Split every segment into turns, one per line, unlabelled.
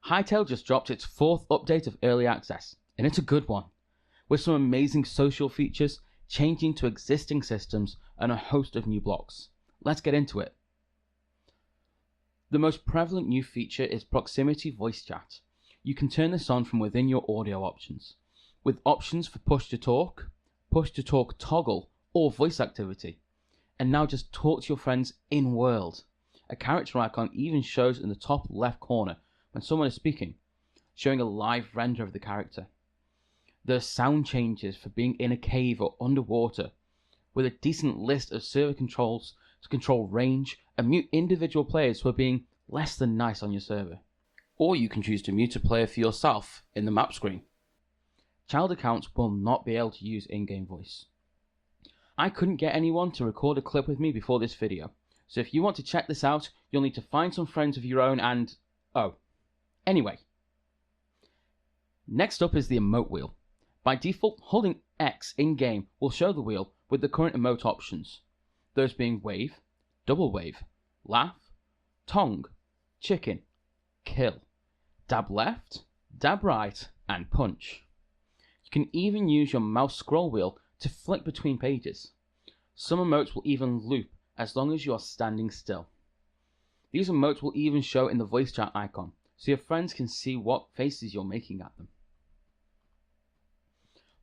Hytale just dropped its 4th update of early access, and it's a good one, with some amazing social features, changing to existing systems, and a host of new blocks. Let's get into it. The most prevalent new feature is proximity voice chat. You can turn this on from within your audio options, with options for push to talk toggle, or voice activity. And now just talk to your friends in world. A character icon even shows in the top left corner when someone is speaking, showing a live render of the character. There are sound changes for being in a cave or underwater, with a decent list of server controls to control range and mute individual players who are being less than nice on your server. Or you can choose to mute a player for yourself in the map screen. Child accounts will not be able to use in-game voice. I couldn't get anyone to record a clip with me before this video, so if you want to check this out, you'll need to find some friends of your own and... Anyway. Next up is the emote wheel. By default, holding X in-game will show the wheel with the current emote options, those being wave, double wave, laugh, tongue, chicken, kill, dab left, dab right, and punch. You can even use your mouse scroll wheel to flick between pages. Some emotes will even loop as long as you are standing still. These emotes will even show in the voice chat icon, so your friends can see what faces you're making at them.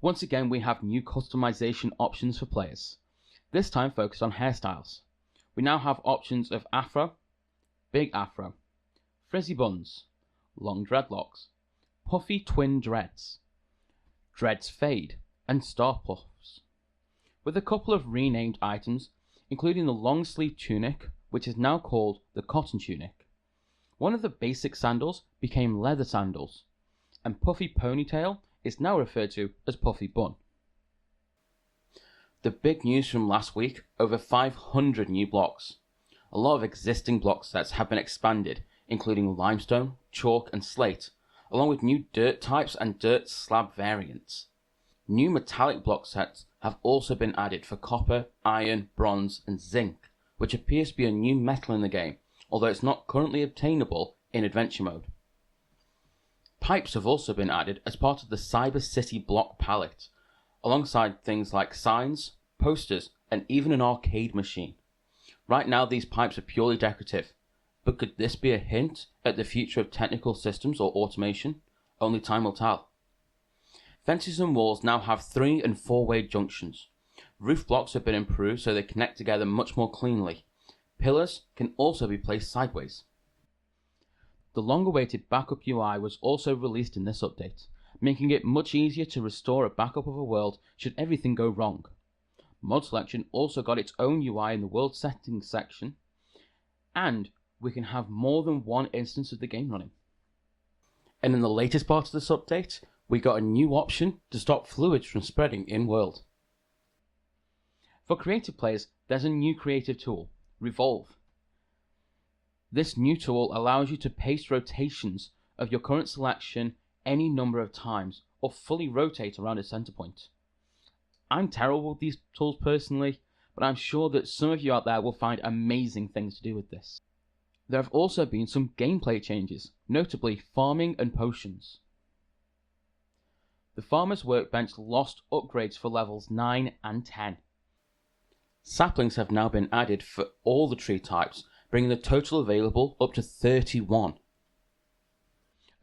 Once again, we have new customization options for players, this time focused on hairstyles. We now have options of afro, big afro, frizzy buns, long dreadlocks, puffy twin dreads, dreads fade, and star puffs, with a couple of renamed items, including the long sleeve tunic, which is now called the cotton tunic. One of the basic sandals became leather sandals, and puffy ponytail is now referred to as puffy bun. The big news from last week, over 500 new blocks. A lot of existing block sets have been expanded, including limestone, chalk, and slate, along with new dirt types and dirt slab variants. New metallic block sets have also been added for copper, iron, bronze, and zinc, which appears to be a new metal in the game, although it's not currently obtainable in adventure mode. Pipes have also been added as part of the Cyber City block palette, alongside things like signs, posters, and even an arcade machine. Right now these pipes are purely decorative, but could this be a hint at the future of technical systems or automation? Only time will tell. Fences and walls now have 3- and 4-way junctions. Roof blocks have been improved so they connect together much more cleanly. Pillars can also be placed sideways. The long-awaited backup UI was also released in this update, making it much easier to restore a backup of a world should everything go wrong. Mod selection also got its own UI in the world settings section, and we can have more than one instance of the game running. And in the latest part of this update, we got a new option to stop fluids from spreading in-world. For creative players, there's a new creative tool, revolve. This new tool allows you to paste rotations of your current selection any number of times, or fully rotate around a center point. I'm terrible with these tools personally, but I'm sure that some of you out there will find amazing things to do with this. There have also been some gameplay changes, notably farming and potions. The farmer's workbench lost upgrades for levels 9 and 10. Saplings have now been added for all the tree types, bringing the total available up to 31.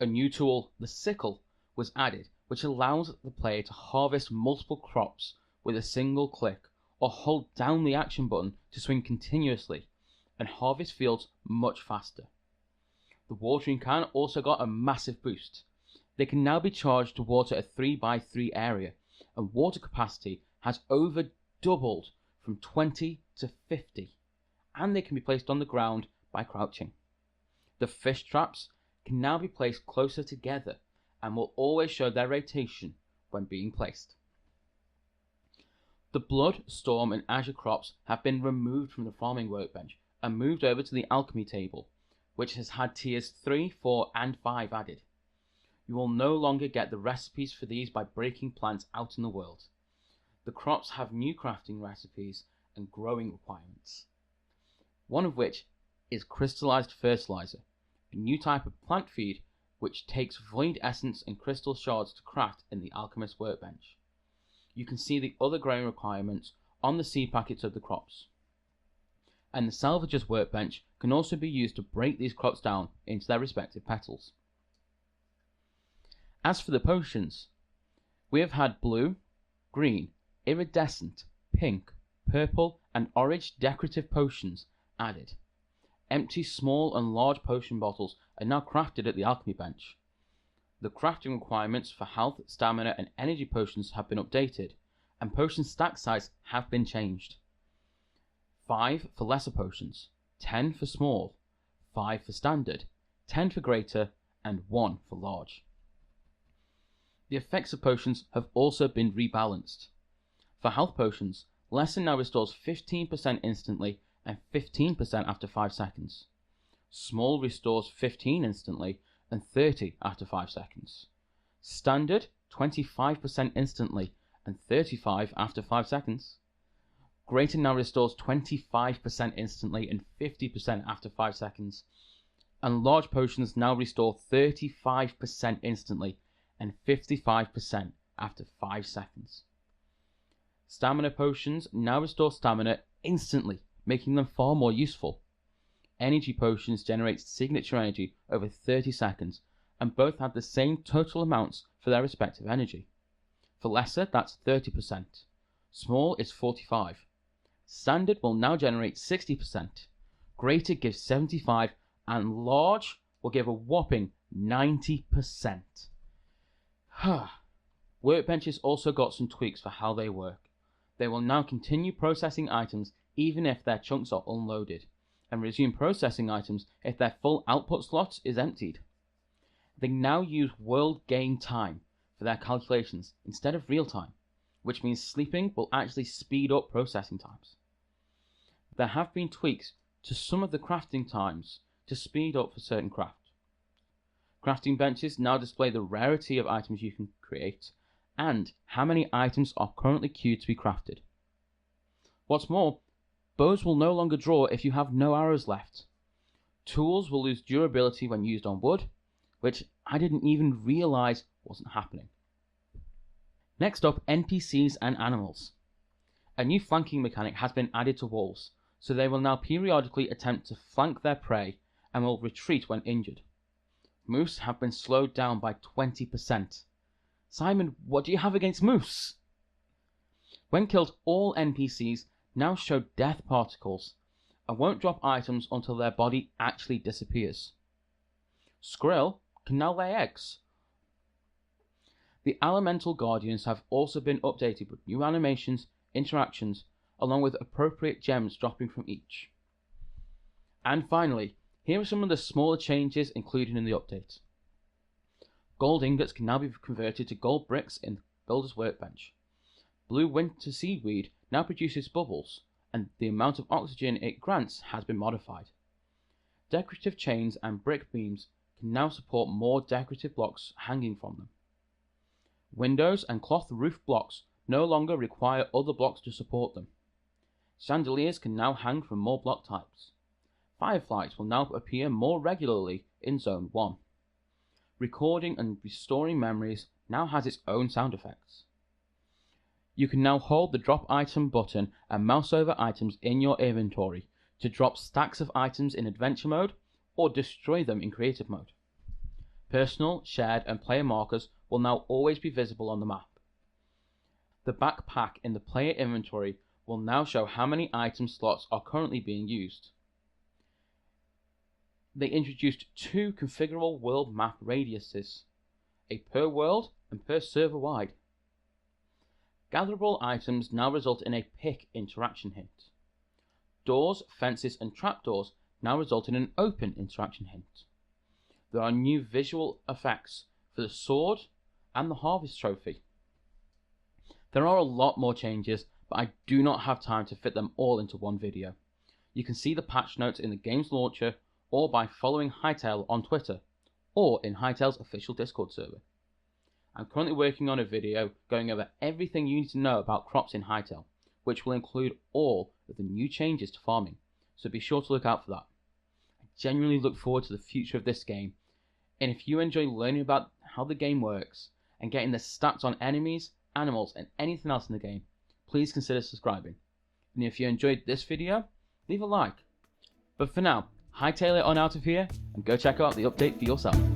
A new tool, the sickle, was added, which allows the player to harvest multiple crops with a single click, or hold down the action button to swing continuously, and harvest fields much faster. The watering can also got a massive boost. They can now be charged to water a 3x3 area, and water capacity has over doubled from 20 to 50, and they can be placed on the ground by crouching. The fish traps can now be placed closer together and will always show their rotation when being placed. The blood, storm, and azure crops have been removed from the farming workbench and moved over to the alchemy table, which has had tiers 3, 4, and 5 added. You will no longer get the recipes for these by breaking plants out in the world. The crops have new crafting recipes and growing requirements, one of which is crystallized fertilizer, a new type of plant feed which takes void essence and crystal shards to craft in the alchemist workbench. You can see the other growing requirements on the seed packets of the crops. And the salvager's workbench can also be used to break these crops down into their respective petals. As for the potions, we have had blue, green, iridescent, pink, purple and orange decorative potions added. Empty small and large potion bottles are now crafted at the alchemy bench. The crafting requirements for health, stamina and energy potions have been updated, and potion stack size have been changed. 5 for lesser potions, 10 for small, 5 for standard, 10 for greater, and 1 for large. The effects of potions have also been rebalanced. For health potions, lesser now restores 15% instantly and 15% after 5 seconds. Small restores 15 instantly and 30 after 5 seconds. Standard 25% instantly and 35 after 5 seconds. Greater now restores 25% instantly and 50% after 5 seconds. And large potions now restore 35% instantly and 55% after 5 seconds. Stamina potions now restore stamina instantly, making them far more useful. Energy potions generate signature energy over 30 seconds, and both have the same total amounts for their respective energy. For lesser, that's 30%. Small is 45%. Standard will now generate 60%. Greater gives 75%, and large will give a whopping 90%. Workbenches also got some tweaks for how they work. They will now continue processing items even if their chunks are unloaded, and resume processing items if their full output slot is emptied. They now use world gain time for their calculations instead of real time, which means sleeping will actually speed up processing times. There have been tweaks to some of the crafting times to speed up for certain crafts. Crafting benches now display the rarity of items you can create and how many items are currently queued to be crafted. What's more, bows will no longer draw if you have no arrows left. Tools will lose durability when used on wood, which I didn't even realize wasn't happening. Next up, NPCs and animals. A new flanking mechanic has been added to wolves, so they will now periodically attempt to flank their prey and will retreat when injured. Moose have been slowed down by 20%. Simon, what do you have against moose? When killed, all NPCs now show death particles and won't drop items until their body actually disappears. Squirrel can now lay eggs. The elemental guardians have also been updated with new animations, interactions, along with appropriate gems dropping from each. And finally, here are some of the smaller changes included in the update. Gold ingots can now be converted to gold bricks in the Builder's Workbench. Blue winter seaweed now produces bubbles, and the amount of oxygen it grants has been modified. Decorative chains and brick beams can now support more decorative blocks hanging from them. Windows and cloth roof blocks no longer require other blocks to support them. Chandeliers can now hang from more block types. Fireflies will now appear more regularly in Zone 1. Recording and restoring memories now has its own sound effects. You can now hold the drop item button and mouse over items in your inventory to drop stacks of items in adventure mode or destroy them in creative mode. Personal, shared and player markers will now always be visible on the map. The backpack in the player inventory will now show how many item slots are currently being used. They introduced 2 configurable world map radiuses, a per world and per server wide. Gatherable items now result in a pick interaction hint. Doors, fences and trapdoors now result in an open interaction hint. There are new visual effects for the sword and the harvest trophy. There are a lot more changes, but I do not have time to fit them all into one video. You can see the patch notes in the game's launcher or by following Hytale on Twitter, or in Hytale's official Discord server. I'm currently working on a video going over everything you need to know about crops in Hytale, which will include all of the new changes to farming, so be sure to look out for that. I genuinely look forward to the future of this game. And if you enjoy learning about how the game works and getting the stats on enemies, animals, and anything else in the game, please consider subscribing. And if you enjoyed this video, leave a like. But for now, hightail it on out of here and go check out the update for yourself.